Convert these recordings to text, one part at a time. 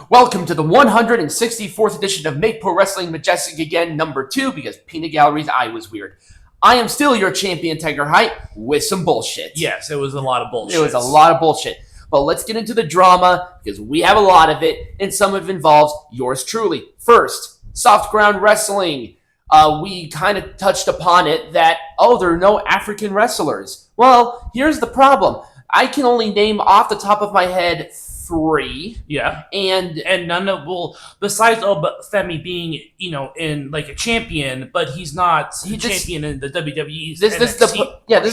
Welcome to the 164th edition of Make Pro Wrestling Majestic again, number 2, because Peanut Gallery's eye was weird. I am still your champion, Tigerhite, with some bullshit. Yes, it was a lot of bullshit. It was a lot of bullshit. But let's get into the drama, because we have a lot of it, and some of it involves yours truly. First, soft ground wrestling. We kind of touched upon it that, there are no African wrestlers. Well, here's the problem. I can only name off the top of my head 3. Yeah. And none of, besides Femi being, in like a champion, but he's not champion in the WWE. This is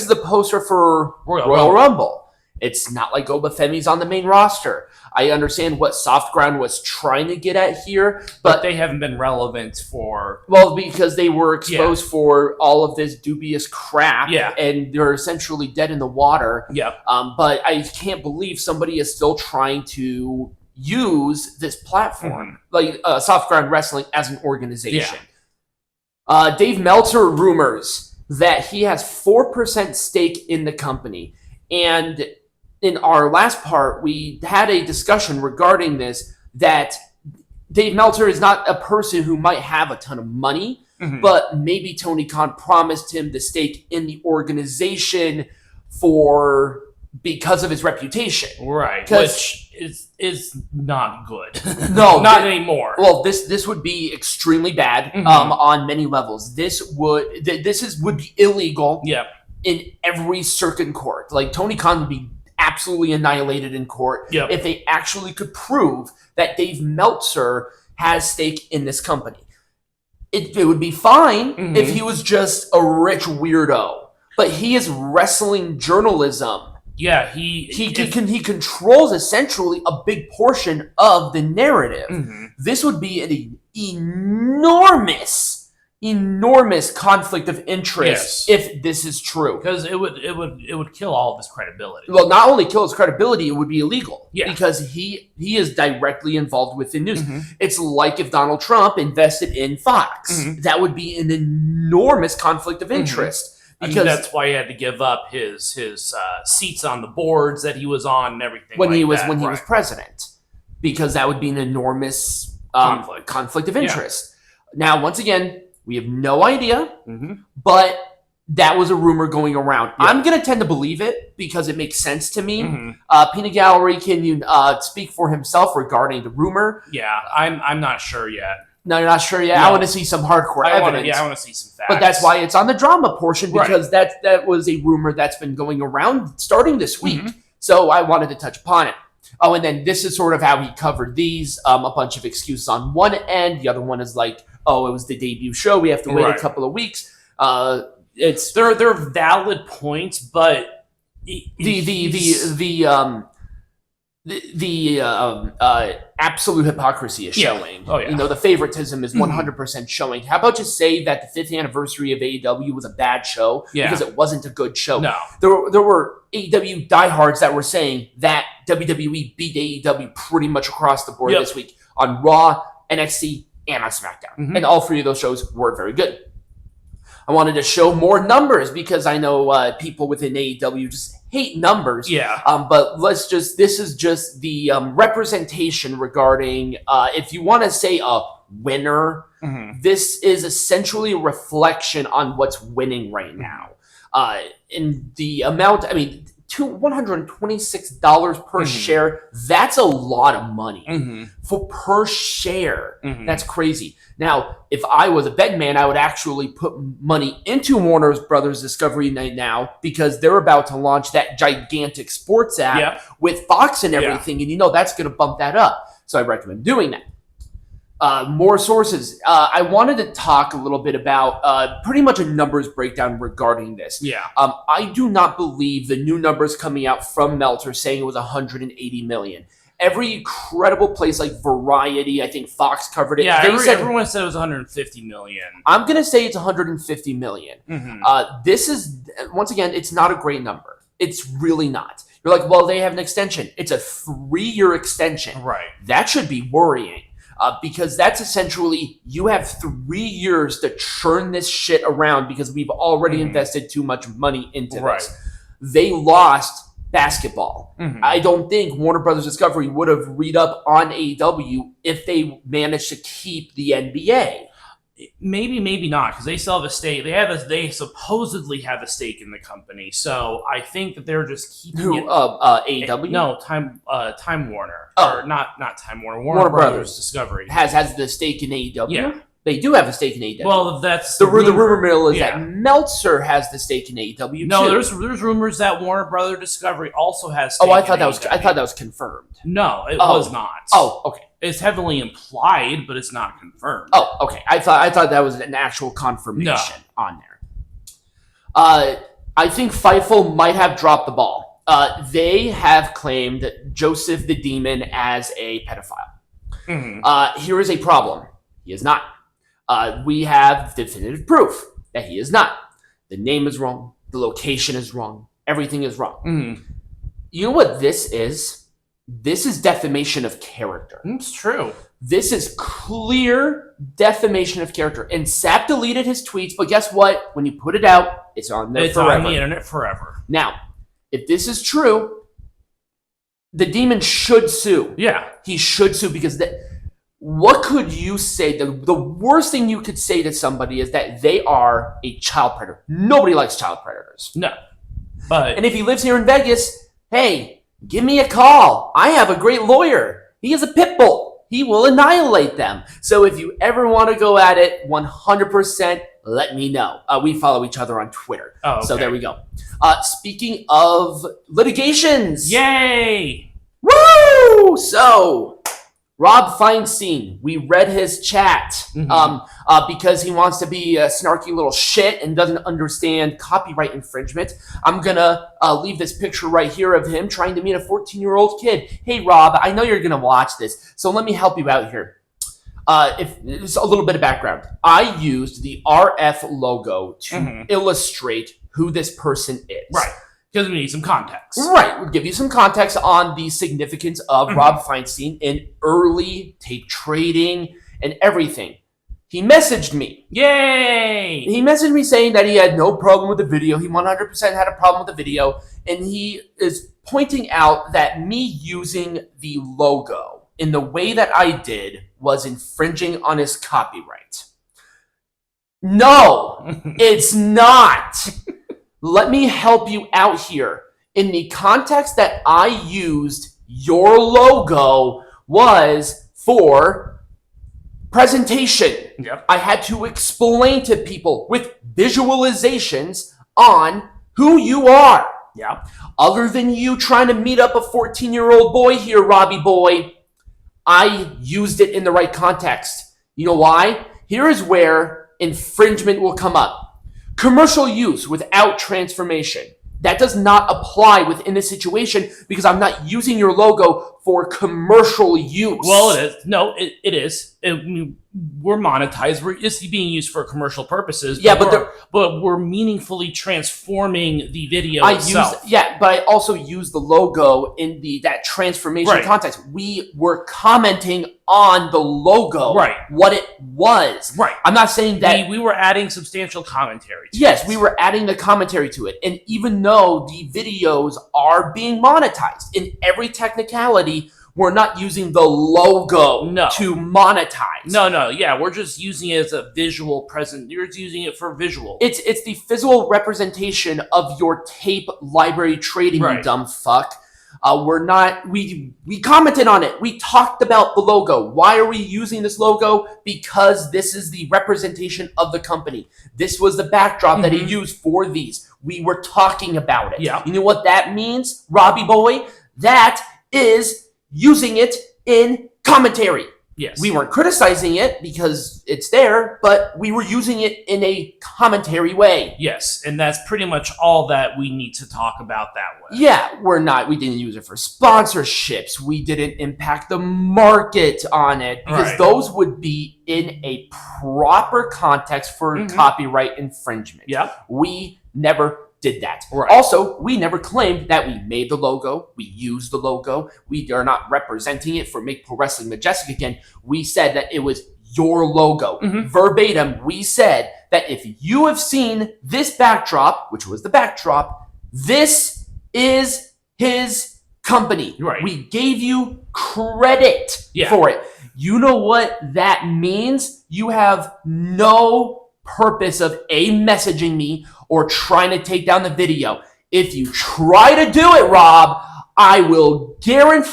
the poster for Royal Rumble. It's not like Obafemi's on the main roster. I understand what Soft Ground was trying to get at here, but they haven't been relevant for... Well, because they were exposed for all of this dubious crap, and they're essentially dead in the water. Yeah. But I can't believe somebody is still trying to use this platform, like Soft Ground Wrestling, as an organization. Yeah. Dave Meltzer rumors that he has 4% stake in the company, and in our last part, we had a discussion regarding this, that Dave Meltzer is not a person who might have a ton of money, but maybe Tony Khan promised him the stake in the organization because of his reputation. Right, which is not good. No. Not anymore. Well, this would be extremely bad on many levels. This would be illegal in every circuit court. Like, Tony Khan would be absolutely annihilated in court if they actually could prove that Dave Meltzer has stake in this company. It would be fine if he was just a rich weirdo, but he is wrestling journalism. Yeah, he controls essentially a big portion of the narrative. This would be an enormous conflict of interest if this is true, because it would kill all of his credibility. Well, not only kill his credibility, it would be illegal because he is directly involved with the news. It's like if Donald Trump invested in Fox. That would be an enormous conflict of interest. Because that's why he had to give up his seats on the boards that he was on and everything when he was president, because that would be an enormous conflict of interest. Now, once again, we have no idea, but that was a rumor going around. I'm going to tend to believe it because it makes sense to me. Peanut Gallery, can you speak for himself regarding the rumor? Yeah, I'm not sure yet. No, you're not sure yet? No. I want to see some hardcore evidence. I want to see some facts. But that's why it's on the drama portion, because that was a rumor that's been going around starting this week. So I wanted to touch upon it. Oh, and then this is sort of how he covered these. A bunch of excuses on one end. The other one is like, it was the debut show. We have to wait a couple of weeks. They're valid points, but the absolute hypocrisy is showing. Oh, yeah. The favoritism is 100% showing. How about just say that the 5th anniversary of AEW was a bad show because it wasn't a good show? No. There were AEW diehards that were saying that WWE beat AEW pretty much across the board this week on Raw, NXT, and on SmackDown. And all 3 of those shows were very good. I wanted to show more numbers because I know people within AEW just hate numbers. Yeah. But this is just the representation regarding, if you want to say a winner, this is essentially a reflection on what's winning right now. In the amount, $126 per share, that's a lot of money per share. That's crazy. Now, if I was a betting man, I would actually put money into Warner Brothers Discovery Night now, because they're about to launch that gigantic sports app with Fox and everything, and that's going to bump that up. So I recommend doing that. More sources. I wanted to talk a little bit about pretty much a numbers breakdown regarding this. Yeah. I do not believe the new numbers coming out from Meltzer saying it was 180 million. Every credible place like Variety, I think Fox covered it. Yeah, everyone said it was 150 million. I'm going to say it's 150 million. This is, once again, it's not a great number. It's really not. You're like, well, they have an extension. It's a 3-year extension. Right. That should be worrying. Because that's essentially, you have 3 years to churn this shit around because we've already invested too much money into this. They lost basketball. I don't think Warner Brothers Discovery would have read up on AEW if they managed to keep the NBA. Maybe, maybe not, because they still have a stake. They supposedly have a stake in the company. So I think that they're just keeping it. AEW? No, Time Warner. Oh. Or not Time Warner. Warner Brothers Discovery has the stake in AEW. Yeah. They do have a stake in AEW. Well, that's the rumor mill is that Meltzer has the stake in AEW. No, too. there's rumors that Warner Brothers Discovery also has. Stake I thought that was confirmed. No, it was not. Oh, okay. It's heavily implied, but it's not confirmed. Oh, okay. I thought that was an actual confirmation on there. I think Fightful might have dropped the ball. They have claimed Joseph the Demon as a pedophile. Here is a problem. He is not. We have definitive proof that he is not. The name is wrong. The location is wrong. Everything is wrong. You know what this is? This is defamation of character. It's true. This is clear defamation of character. And Sapp deleted his tweets, but guess what? When you put it out, it's on there forever. It's on the internet forever. Now, if this is true, the Demon should sue. Yeah. He should sue because what could you say? The worst thing you could say to somebody is that they are a child predator. Nobody likes child predators. No. But and if he lives here in Vegas, hey, give me a call. I have a great lawyer. He is a pit bull. He will annihilate them. So if you ever want to go at it 100%, let me know. We follow each other on Twitter. Oh, okay. So there we go. Speaking of litigations. Yay! Woo! So Rob Feinstein, we read his chat because he wants to be a snarky little shit and doesn't understand copyright infringement. I'm going to leave this picture right here of him trying to meet a 14-year-old kid. Hey, Rob, I know you're going to watch this, so let me help you out here. It's a little bit of background. I used the RF logo to illustrate who this person is. Right. Because we need some context. Right. We'll give you some context on the significance of Rob Feinstein in early tape trading and everything. He messaged me. Yay! He messaged me saying that he had no problem with the video. He 100% had a problem with the video. And he is pointing out that me using the logo in the way that I did was infringing on his copyright. No, it's not. Let me help you out here. In the context that I used, your logo was for presentation. Yep. I had to explain to people with visualizations on who you are. Yeah. Other than you trying to meet up a 14-year-old boy here, Robbie boy, I used it in the right context. You know why? Here is where infringement will come up. Commercial use without transformation. That does not apply within this situation because I'm not using your logo for commercial use. Well, it is. No, it is. We're monetized. It's being used for commercial purposes. Yeah, but we're meaningfully transforming the video itself. But I also use the logo in that transformation context. We were commenting on the logo, what it was. Right. I'm not saying that we were adding substantial commentary to it. We were adding the commentary to it. And even though the videos are being monetized in every technicality, we're not using the logo to monetize. No. Yeah, we're just using it as a visual present. You're using it for visual. It's the physical representation of your tape library trading, you dumb fuck. We commented on it. We talked about the logo. Why are we using this logo? Because this is the representation of the company. This was the backdrop that he used for these. We were talking about it. Yeah. You know what that means, Robbie boy? That is using it in commentary. Yes. We weren't criticizing it because it's there, but we were using it in a commentary way. Yes, and that's pretty much all that we need to talk about that way. Yeah, we didn't use it for sponsorships. We didn't impact the market on it because those would be in a proper context for copyright infringement. Yeah. We never did that. Right. Also, we never claimed that we made the logo, we used the logo, we are not representing it for Make Pro Wrestling Majestic again. We said that it was your logo. Verbatim, we said that if you have seen this backdrop, which was the backdrop, this is his company. Right. We gave you credit for it. You know what that means? You have no purpose of messaging me or trying to take down the video. If you try to do it, Rob, I will guarantee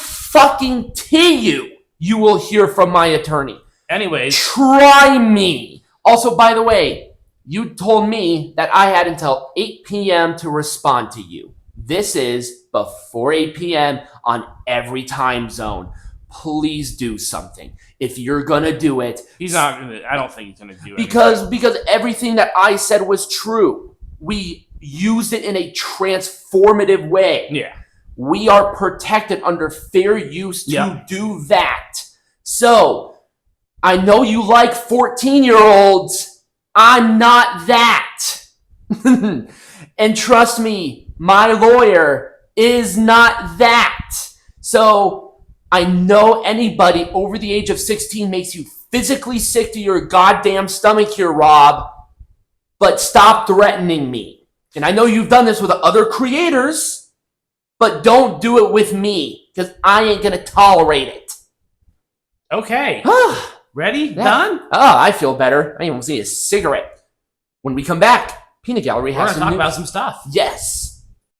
you will hear from my attorney. Anyways. Try me. Also, by the way, you told me that I had until 8 p.m. to respond to you. This is before 8 p.m. on every time zone. Please do something. If you're going to do it. He's not going to. I don't think he's going to do it. Because everything that I said was true. We used it in a transformative way. Yeah. We are protected under fair use to do that. So, I know you like 14-year-olds. I'm not that. And trust me, my lawyer is not that. So, I know anybody over the age of 16 makes you physically sick to your goddamn stomach here, Rob. But stop threatening me. And I know you've done this with other creators, but don't do it with me, because I ain't going to tolerate it. Okay. Ready? Done? I feel better. I almost need a cigarette. When we come back, Peanut Gallery has We're going to talk about some stuff. Yes.